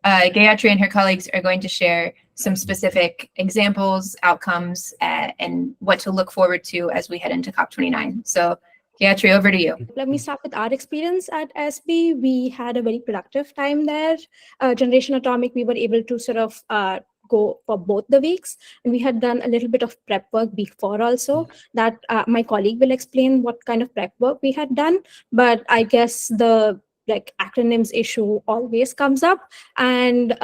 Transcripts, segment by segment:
Gayatri and her colleagues are going to share some specific examples, outcomes, and what to look forward to as we head into COP29. So Gayatri, over to you. Let me start with our experience at SB. We had a very productive time there. Generation Atomic, we were able to sort of go for both the weeks. And we had done a little bit of prep work before also that my colleague will explain what kind of prep work we had done. But I guess the acronyms issue always comes up. And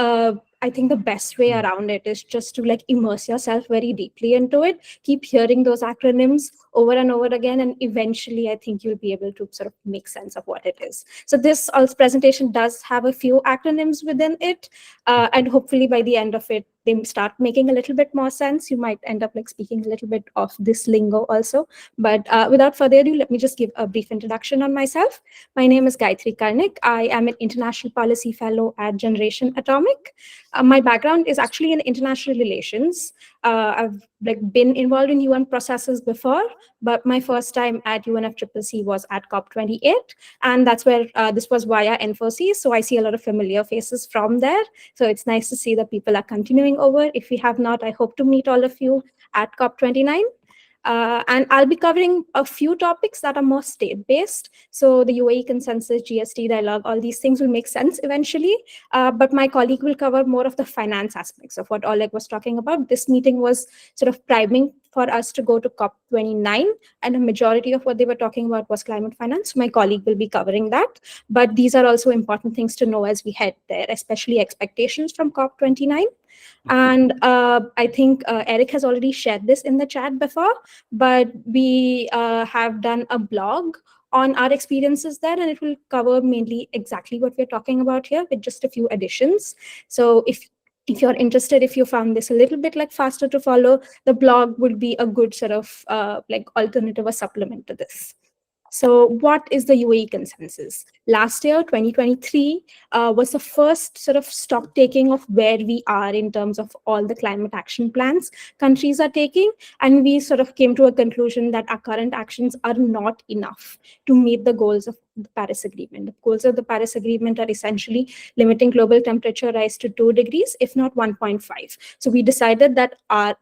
I think the best way around it is just to immerse yourself very deeply into it. Keep hearing those acronyms over and over again, and eventually I think you'll be able to sort of make sense of what it is. So this presentation does have a few acronyms within it, and hopefully by the end of it, they start making a little bit more sense. You might end up speaking a little bit of this lingo also. But without further ado, let me just give a brief introduction on myself. My name is Gayatri Karnik. I am an International Policy Fellow at Generation Atomic. My background is actually in international relations. I've been involved in UN processes before, but my first time at UNFCCC was at COP28, and that's where this was via N4C. So I see a lot of familiar faces from there. So it's nice to see that people are continuing over. If we have not, I hope to meet all of you at COP29. And I'll be covering a few topics that are more state-based. So the UAE consensus, GST dialogue, all these things will make sense eventually. But my colleague will cover more of the finance aspects of what Oleg was talking about. This meeting was sort of priming for us to go to COP29, and a majority of what they were talking about was climate finance. My colleague will be covering that. But these are also important things to know as we head there, especially expectations from COP29. And I think Eric has already shared this in the chat before, but we have done a blog on our experiences there, and it will cover mainly exactly what we're talking about here with just a few additions. So if you're interested, if you found this a little bit faster to follow, the blog would be a good sort of alternative or supplement to this. So what is the UAE consensus? Last year, 2023, was the first sort of stock taking of where we are in terms of all the climate action plans countries are taking. And we sort of came to a conclusion that our current actions are not enough to meet the goals of the Paris Agreement. The goals of the Paris Agreement are essentially limiting global temperature rise to 2 degrees, if not 1.5. So we decided that our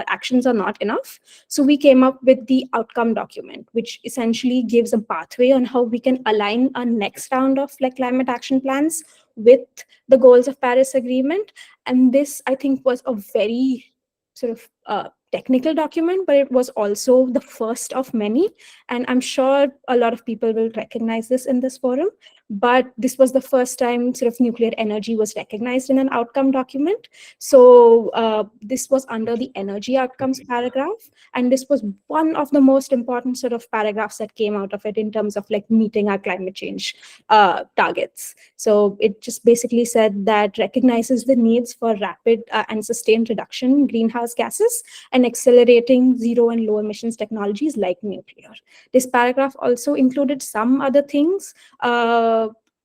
actions are not enough. So we came up with the outcome document, which essentially gives a pathway on how we can align our next round of climate action plans with the goals of Paris Agreement. And this, I think, was a very sort of technical document, but it was also the first of many. And I'm sure a lot of people will recognize this in this forum, but this was the first time sort of nuclear energy was recognized in an outcome document. So this was under the energy outcomes paragraph. And this was one of the most important sort of paragraphs that came out of it in terms of meeting our climate change targets. So it just basically said that recognizes the needs for rapid and sustained reduction in greenhouse gases and accelerating zero and low emissions technologies like nuclear. This paragraph also included some other things,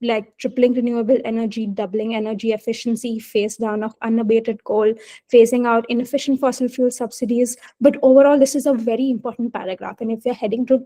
like tripling renewable energy, doubling energy efficiency, phase down of unabated coal, phasing out inefficient fossil fuel subsidies. But overall, this is a very important paragraph. And if we're heading to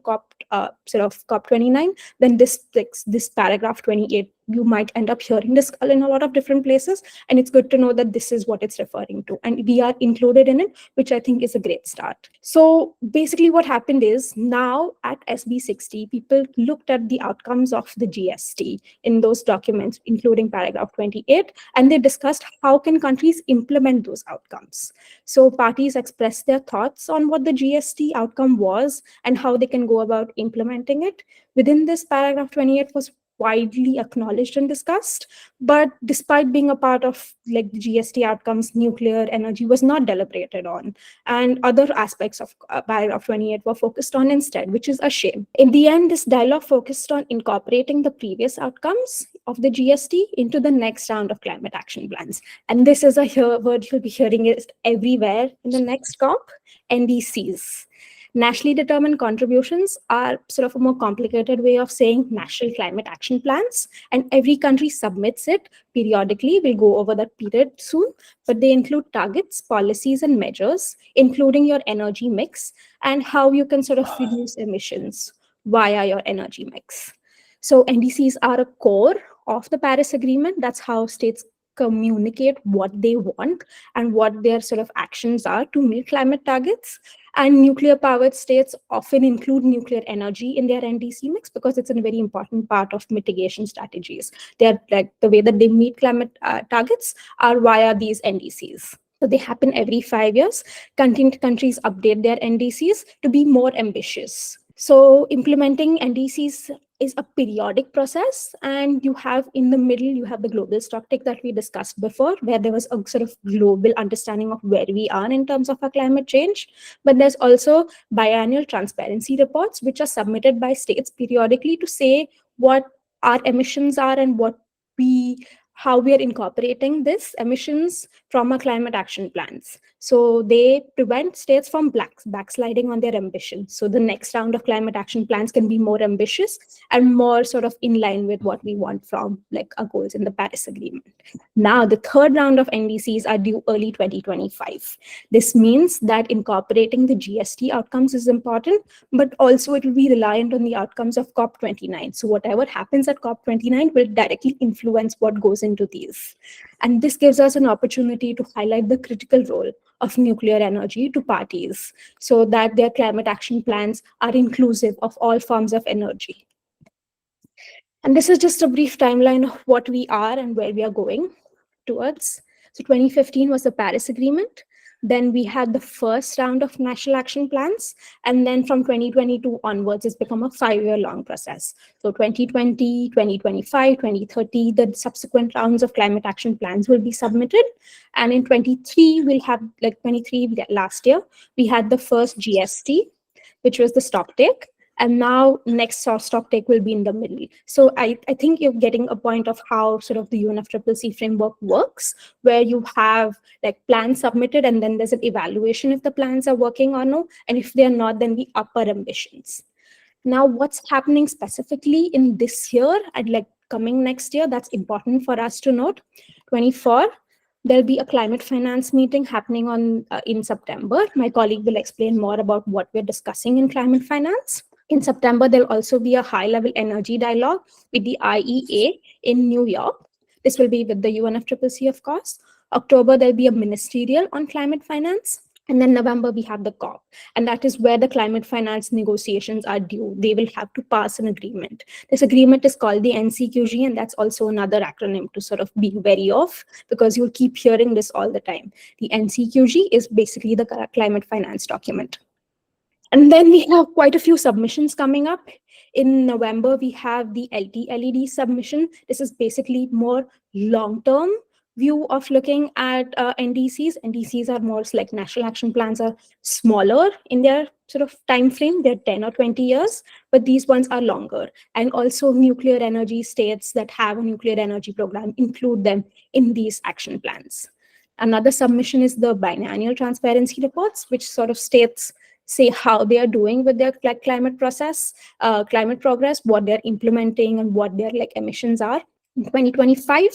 COP29, then this paragraph 28, you might end up hearing this in a lot of different places. And it's good to know that this is what it's referring to. And we are included in it, which I think is a great start. So basically what happened is now at SB60, people looked at the outcomes of the GST in those documents, including paragraph 28, and they discussed how can countries implement those outcomes. So parties expressed their thoughts on what the GST outcome was and how they can go about implementing it. Within this, paragraph 28 was widely acknowledged and discussed, but despite being a part of the GST outcomes, nuclear energy was not deliberated on, and other aspects of paragraph 28 were focused on instead, which is a shame. In the end, this dialogue focused on incorporating the previous outcomes of the GST into the next round of climate action plans, and this is a word you'll be hearing it everywhere in the next COP: NDCs. Nationally determined contributions are sort of a more complicated way of saying national climate action plans, and every country submits it periodically. We'll go over that period soon, but they include targets, policies, and measures, including your energy mix and how you can sort of reduce emissions via your energy mix. So NDCs are a core of the Paris Agreement. That's how states communicate what they want and what their sort of actions are to meet climate targets. And nuclear powered states often include nuclear energy in their NDC mix because it's a very important part of mitigation strategies. They're like the way that they meet climate targets are via these NDCs. So they happen every 5 years. Countries update their NDCs to be more ambitious. So implementing NDCs is a periodic process, and you have in the middle, you have the global stocktake that we discussed before, where there was a sort of global understanding of where we are in terms of our climate change. But there's also biannual transparency reports, which are submitted by states periodically to say what our emissions are and how we are incorporating this emissions from our climate action plans. So they prevent states from backsliding on their ambition. So the next round of climate action plans can be more ambitious and more sort of in line with what we want from like our goals in the Paris Agreement. Now, the third round of NDCs are due early 2025. This means that incorporating the GST outcomes is important, but also it will be reliant on the outcomes of COP29. So whatever happens at COP29 will directly influence what goes into these. And this gives us an opportunity to highlight the critical role of nuclear energy to parties so that their climate action plans are inclusive of all forms of energy. And this is just a brief timeline of what we are and where we are going towards. So 2015 was the Paris Agreement. Then we had the first round of national action plans. And then from 2022 onwards, it's become a 5-year long process. So 2020, 2025, 2030, the subsequent rounds of climate action plans will be submitted. And in 23, we'll have like 23 last year, we had the first GST, which was the stocktake. And now next stock take will be in the middle. So I think you're getting a point of how sort of the UNFCCC framework works, where you have like plans submitted and then there's an evaluation if the plans are working or no. And if they're not, then we up our ambitions. Now, what's happening specifically in this year and like coming next year, that's important for us to note. 24, there'll be a climate finance meeting happening in September. My colleague will explain more about what we're discussing in climate finance. In September, there'll also be a high-level energy dialogue with the IEA in New York. This will be with the UNFCCC, of course. October, there'll be a ministerial on climate finance. And then November, we have the COP. And that is where the climate finance negotiations are due. They will have to pass an agreement. This agreement is called the NCQG, and that's also another acronym to sort of be wary of, because you'll keep hearing this all the time. The NCQG is basically the climate finance document. And then we have quite a few submissions coming up. In November, we have the LT-LED submission. This is basically more long-term view of looking at NDCs. NDCs are more like national action plans are smaller in their sort of time frame. They're 10 or 20 years, but these ones are longer. And also nuclear energy states that have a nuclear energy program include them in these action plans. Another submission is the biannual transparency reports, which sort of states say how they are doing with their climate progress, what they're implementing and what their like emissions are. In 2025,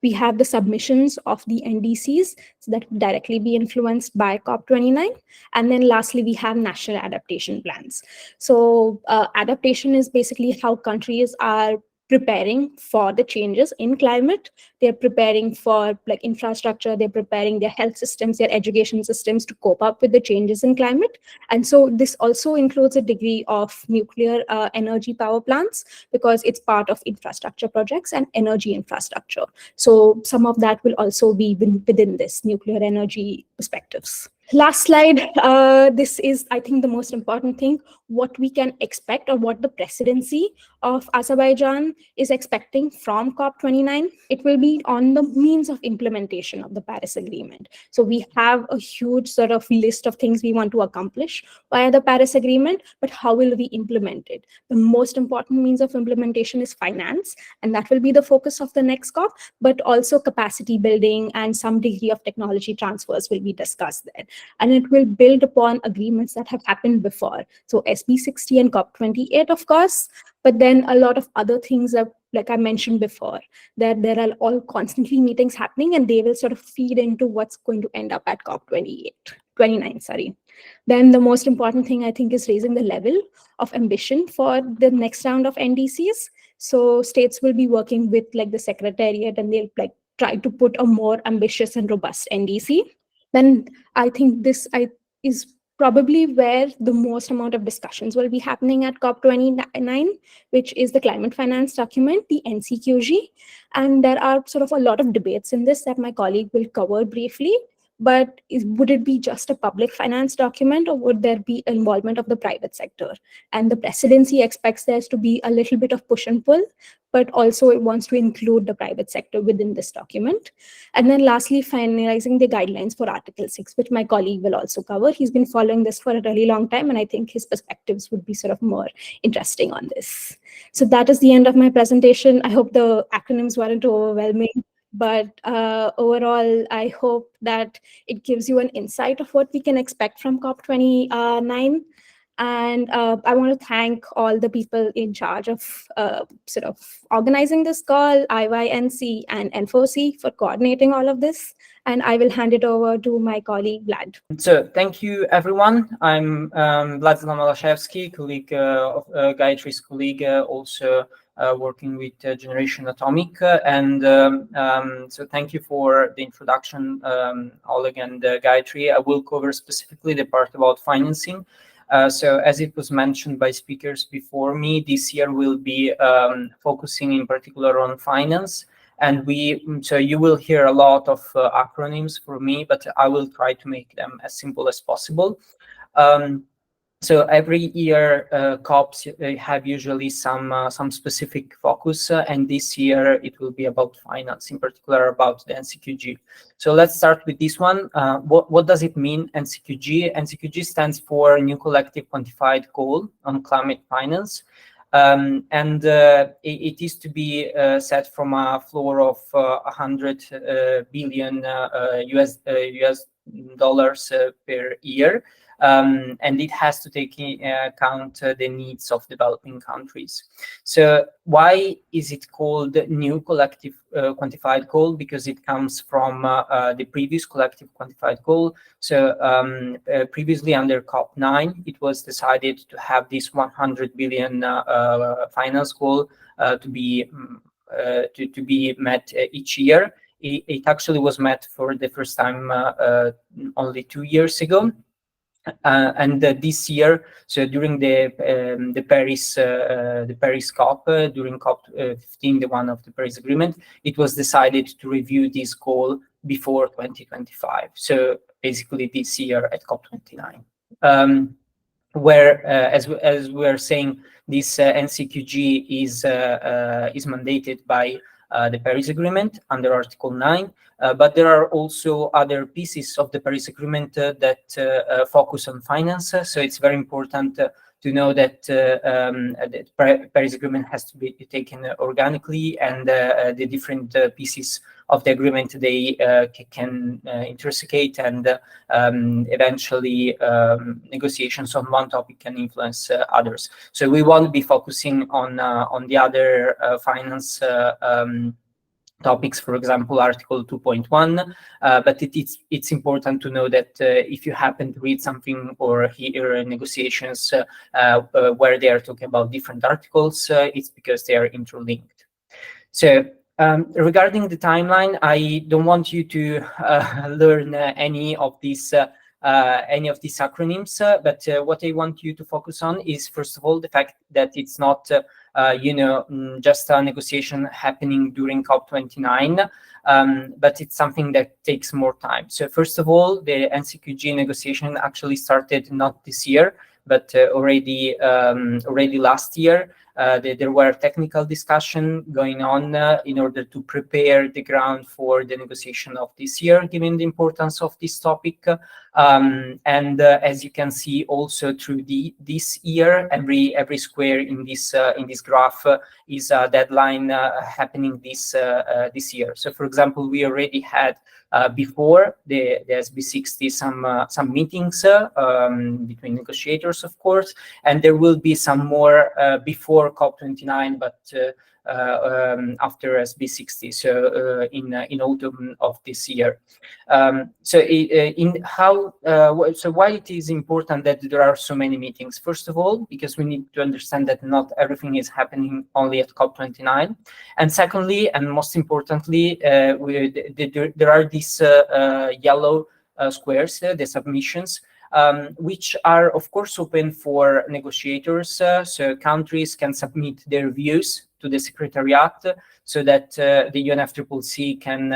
we have the submissions of the NDCs so that will directly be influenced by COP29. And then lastly, we have national adaptation plans. So adaptation is basically how countries are preparing for the changes in climate. They're preparing for like infrastructure, they're preparing their health systems, their education systems to cope up with the changes in climate. And so this also includes a degree of nuclear energy power plants because it's part of infrastructure projects and energy infrastructure. So some of that will also be within this nuclear energy perspectives. Last slide. This is, I think, the most important thing, what we can expect or what the presidency of Azerbaijan is expecting from COP29. It will be on the means of implementation of the Paris Agreement. So we have a huge sort of list of things we want to accomplish via the Paris Agreement, but how will we implement it? The most important means of implementation is finance, and that will be the focus of the next COP, but also capacity building and some degree of technology transfers will be discussed there. And it will build upon agreements that have happened before. So SB60 and COP28, of course, but then a lot of other things that, like I mentioned before, that there are all constantly meetings happening and they will sort of feed into what's going to end up at COP29, sorry. Then the most important thing I think is raising the level of ambition for the next round of NDCs. So states will be working with like the secretariat and they'll like try to put a more ambitious and robust NDC. Then I think this is probably where the most amount of discussions will be happening at COP29, which is the climate finance document, the NCQG. And there are sort of a lot of debates in this that my colleague will cover briefly. But would it be just a public finance document, or would there be involvement of the private sector? And the presidency expects there to be a little bit of push and pull, but also it wants to include the private sector within this document. And then lastly, finalizing the guidelines for Article 6, which my colleague will also cover. He's been following this for a really long time, and I think his perspectives would be sort of more interesting on this. So that is the end of my presentation. I hope the acronyms weren't overwhelming. But overall, I hope that it gives you an insight of what we can expect from COP29. And I want to thank all the people in charge of sort of organizing this call, IYNC and N4C, for coordinating all of this. And I will hand it over to my colleague, Vlad. So thank you, everyone. I'm Vladislav Malashevshyy, colleague of Gayatri's colleague, also working with Generation Atomic. So thank you for the introduction, Oleg and Gayatri. I will cover specifically the part about financing. So as it was mentioned by speakers before me, this year will be focusing in particular on finance. And so you will hear a lot of acronyms from me, but I will try to make them as simple as possible. So every year, COPs have usually some specific focus, and this year it will be about finance, in particular about the NCQG. So let's start with this one. What does it mean, NCQG? NCQG stands for New Collective Quantified Goal on Climate Finance. It is to be set from a floor of 100 billion US dollars per year. And it has to take into account the needs of developing countries. So why is it called New Collective Quantified Goal? Because it comes from the previous Collective Quantified Goal. So previously under COP9, it was decided to have this 100 billion finance goal to be met each year. It actually was met for the first time only 2 years ago. This year, so during the Paris COP, during COP15, the one of the Paris Agreement, it was decided to review this goal before 2025. So basically this year at COP29, where as we are saying, this NCQG is mandated by the Paris Agreement under Article 9. But there are also other pieces of the Paris Agreement that focus on finance. So it's very important to know that the Paris Agreement has to be taken organically, and the different pieces of the agreement, they can intersecate, and eventually negotiations on one topic can influence others. So we won't be focusing on the other finance topics, for example, Article 2.1, but it's important to know that if you happen to read something or hear negotiations where they are talking about different articles, it's because they are interlinked. So regarding the timeline, I don't want you to learn any of these acronyms, but what I want you to focus on is, first of all, the fact that it's not just a negotiation happening during COP29, but it's something that takes more time. So first of all, the NCQG negotiation actually started not this year, but already last year. There were technical discussion going on in order to prepare the ground for the negotiation of this year, given the importance of this topic. As you can see, also through this year, every square in this graph is a deadline happening this year. So, for example, we already had before the SB60 some meetings between negotiators, of course, and there will be some more before before COP29, but after SB60, so in autumn of this year. So why it is important that there are so many meetings? First of all, because we need to understand that not everything is happening only at COP29, and secondly, and most importantly, there are these yellow squares, the submissions, which are of course open for negotiators, so countries can submit their views to the Secretariat so that the UNFCCC can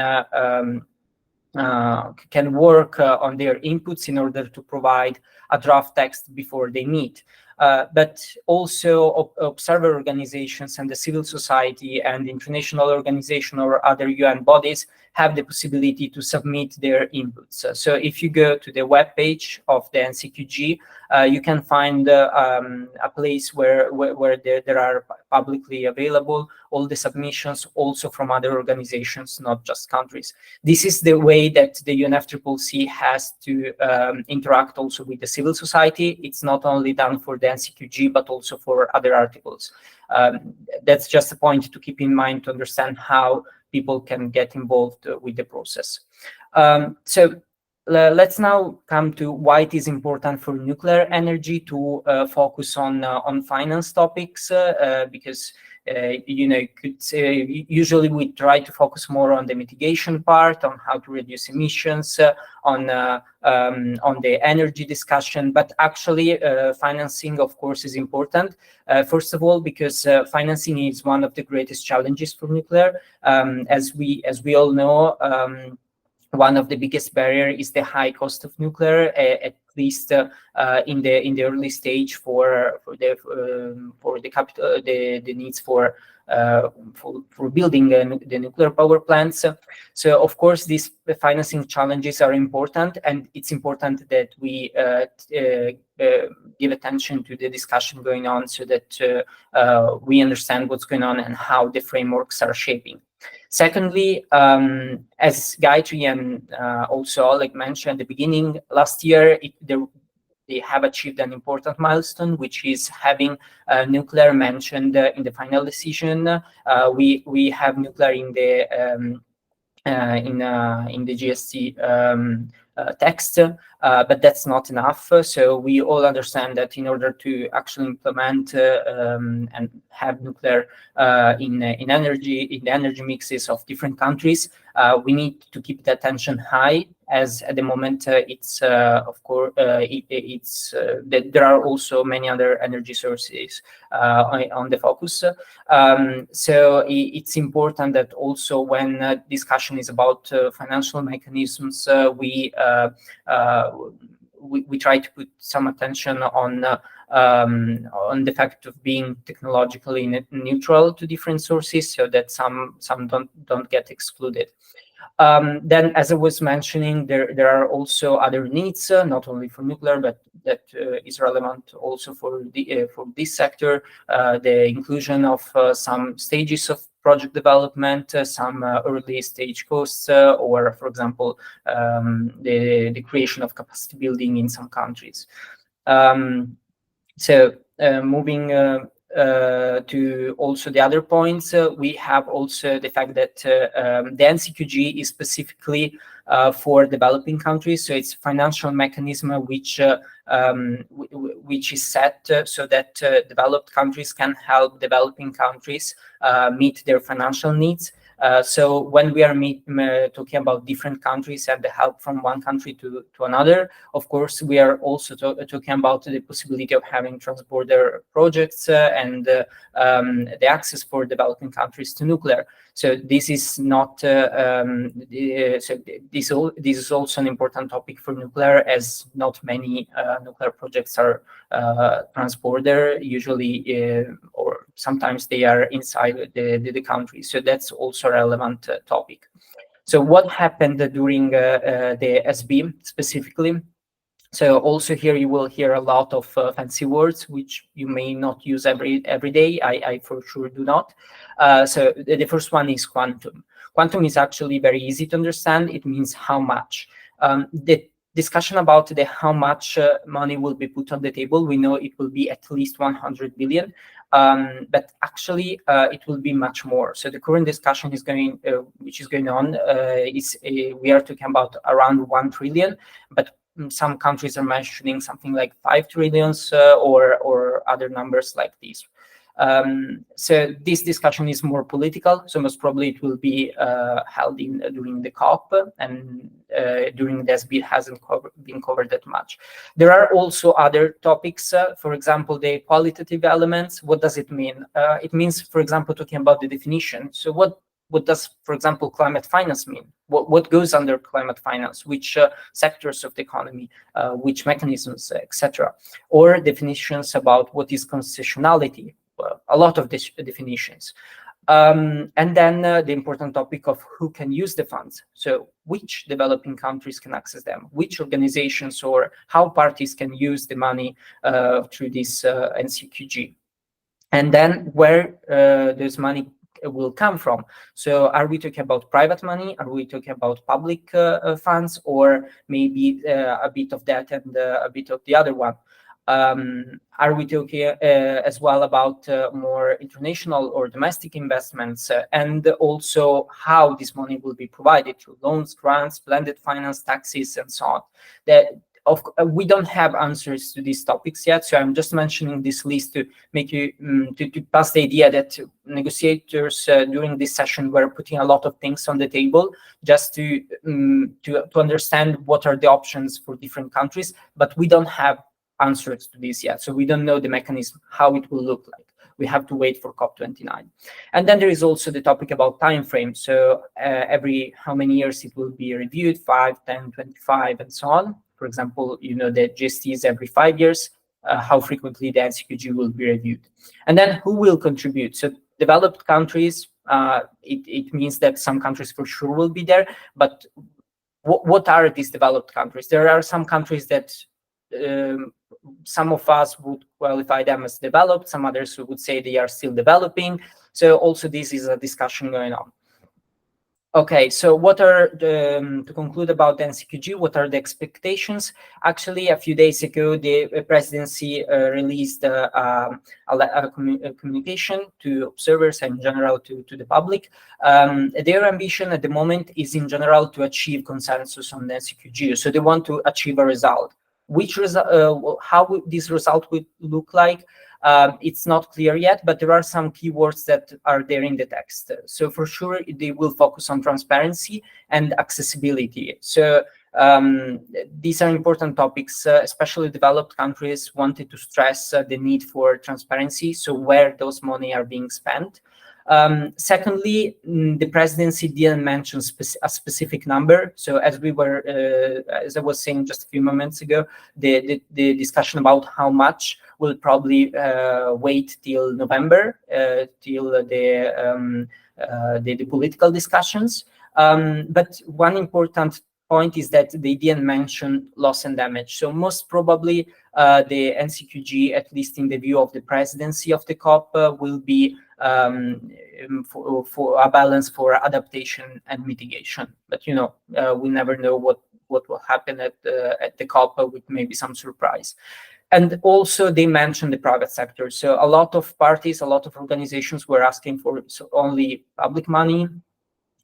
work on their inputs in order to provide a draft text before they meet. But also observer organizations and the civil society and international organization or other UN bodies have the possibility to submit their inputs. So if you go to the webpage of the NCQG, you can find a place where there are publicly available all the submissions, also from other organizations, not just countries. This is the way that the UNFCCC has to interact also with the civil society. It's not only done for the NCQG, but also for other articles. That's just a point to keep in mind to understand how people can get involved with the process. So let's now come to why it is important for nuclear energy to focus on finance topics, because usually we try to focus more on the mitigation part, on how to reduce emissions, on the energy discussion, but actually financing, of course, is important. First of all, because financing is one of the greatest challenges for nuclear. As we all know, one of the biggest barriers is the high cost of nuclear, at least in the early stage for the capital, the needs for building the nuclear power plants. So of course these financing challenges are important, and it's important that we give attention to the discussion going on, so that we understand what's going on and how the frameworks are shaping. Secondly, as Gayatri and also Oleg mentioned at the beginning, last year they have achieved an important milestone, which is having nuclear mentioned in the final decision. We have nuclear in the GST text, but that's not enough. So we all understand that in order to actually implement and have nuclear in the energy mixes of different countries, we need to keep the attention high, as at the moment it's of course that there are also many other energy sources on the focus. So it's important that also when discussion is about financial mechanisms, we try to put some attention on the fact of being technologically neutral to different sources, so that some don't get excluded. Then, as I was mentioning, there are also other needs, not only for nuclear, but that is relevant also for this sector. The inclusion of some stages of project development, some early stage costs, or, for example, the creation of capacity building in some countries. So moving to also the other points, we have also the fact that the NCQG is specifically for developing countries, so it's a financial mechanism which is set so that developed countries can help developing countries meet their financial needs. So when we are talking about different countries and the help from one country to another, of course, we are also talking about the possibility of having transborder projects and the access for developing countries to nuclear. So this is not. So this is also an important topic for nuclear, as not many nuclear projects are transborder. Usually, or sometimes they are inside the country. So that's also a relevant topic. So what happened during the SB specifically? So also here you will hear a lot of fancy words which you may not use every day. I for sure do not. So the first one is quantum. Quantum is actually very easy to understand. It means how much. The discussion about how much money will be put on the table, we know it will be at least 100 billion. But actually it will be much more. So the current discussion is which is going on, we are talking about around 1 trillion, but some countries are mentioning something like 5 trillions or other numbers like these. So this discussion is more political, so most probably it will be held during the COP, and during the SB it hasn't been covered that much. There are also other topics, for example, the qualitative elements. What does it mean? It means, for example, talking about the definition. So what does, for example, climate finance mean? What goes under climate finance? Which sectors of the economy, which mechanisms, etc. Or definitions about what is constitutionality. A lot of definitions. And then the important topic of who can use the funds. So which developing countries can access them, which organizations or how parties can use the money through this NCQG. And then where this money will come from. So are we talking about private money? Are we talking about public funds, or maybe a bit of that and a bit of the other one? Are we talking as well about more international or domestic investments, and also how this money will be provided through loans, grants, blended finance, taxes, and so on? We don't have answers to these topics yet, so I'm just mentioning this list to make you to pass the idea that negotiators during this session were putting a lot of things on the table just to understand what are the options for different countries, but we don't have answers to this yet, so we don't know the mechanism, how it will look like. We have to wait for COP29. And then there is also the topic about time frame. So every how many years it will be reviewed, 5, 10, 25, and so on. For example, you know that GST is every 5 years, how frequently the NCQG will be reviewed. And then who will contribute? So developed countries, it means that some countries for sure will be there, but what are these developed countries? There are some countries that some of us would qualify them as developed, some others who would say they are still developing. So also this is a discussion going on. Okay, so what are to conclude about the NCQG, what are the expectations? Actually, a few days ago, the presidency released a communication to observers and in general to the public. Their ambition at the moment is in general to achieve consensus on the NCQG. So they want to achieve a result. How this result would look like, it's not clear yet, but there are some keywords that are there in the text. So for sure, they will focus on transparency and accessibility. So these are important topics, especially developed countries wanted to stress the need for transparency, so where those money are being spent. Secondly, the presidency didn't mention a specific number. So as I was saying just a few moments ago, the discussion about how much will probably wait till November, till the political discussions. But one important point is that they didn't mention loss and damage. So most probably the NCQG, at least in the view of the presidency of the COP, will be for a balance for adaptation and mitigation. But you know, we never know what will happen at the COP with maybe some surprise. And also they mentioned the private sector. So a lot of parties, a lot of organizations were asking for only public money.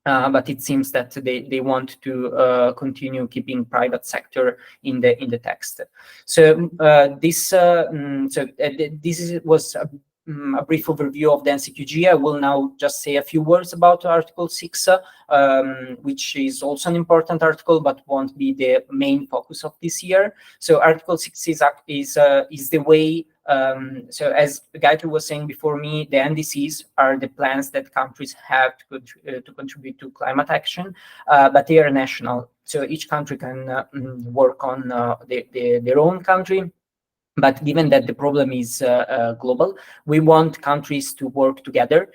But it seems that they want to continue keeping private sector in the text. So this was a brief overview of the NCQG. I will now just say a few words about Article 6, which is also an important article, but won't be the main focus of this year. So Article 6 is the way. So as Gayatri was saying before me, the NDCs are the plans that countries have to contribute to climate action, but they are national. So each country can work on their own country. But given that the problem is global, we want countries to work together.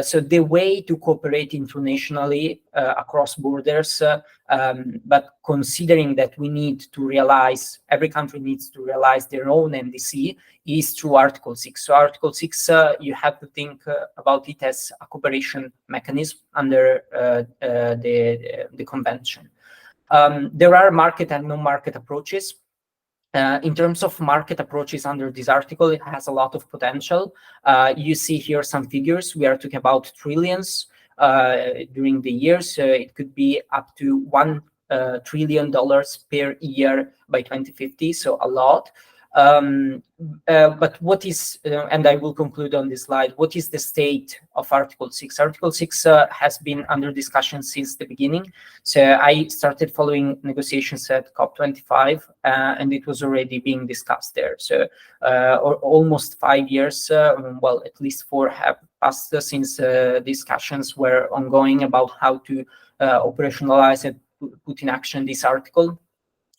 So the way to cooperate internationally across borders, but considering that we need to realize, every country needs to realize their own NDC, is through Article 6. So Article 6, you have to think about it as a cooperation mechanism under the convention. There are market and non-market approaches. In terms of market approaches under this article, it has a lot of potential. You see here some figures. We are talking about trillions during the years. It could be up to $1 trillion per year by 2050, so a lot. But what is, and I will conclude on this slide, what is the state of Article 6? Article 6 has been under discussion since the beginning. So I started following negotiations at COP25, and it was already being discussed there. So almost 5 years, well, at least 4 have passed since discussions were ongoing about how to operationalize and put in action this article.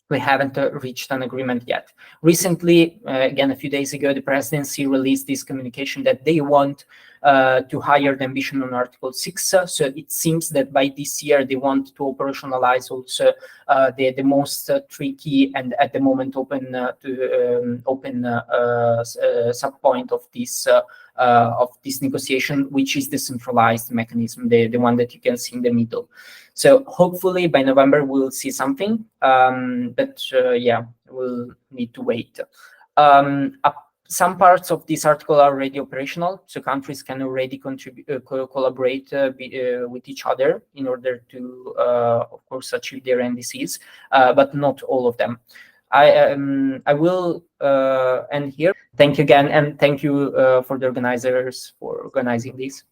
We haven't reached an agreement yet. Recently, again, a few days ago, the presidency released this communication that they want to higher the ambition on Article 6. So it seems that by this year, they want to operationalize also the most tricky and at the moment open sub-point of this negotiation, which is the centralized mechanism, the one that you can see in the middle. So hopefully by November we'll see something, but yeah, we'll need to wait. Some parts of this article are already operational, so countries can already collaborate with each other in order to, of course, achieve their NDCs, but not all of them. I will end here. Thank you again, and thank you for the organizers for organizing this.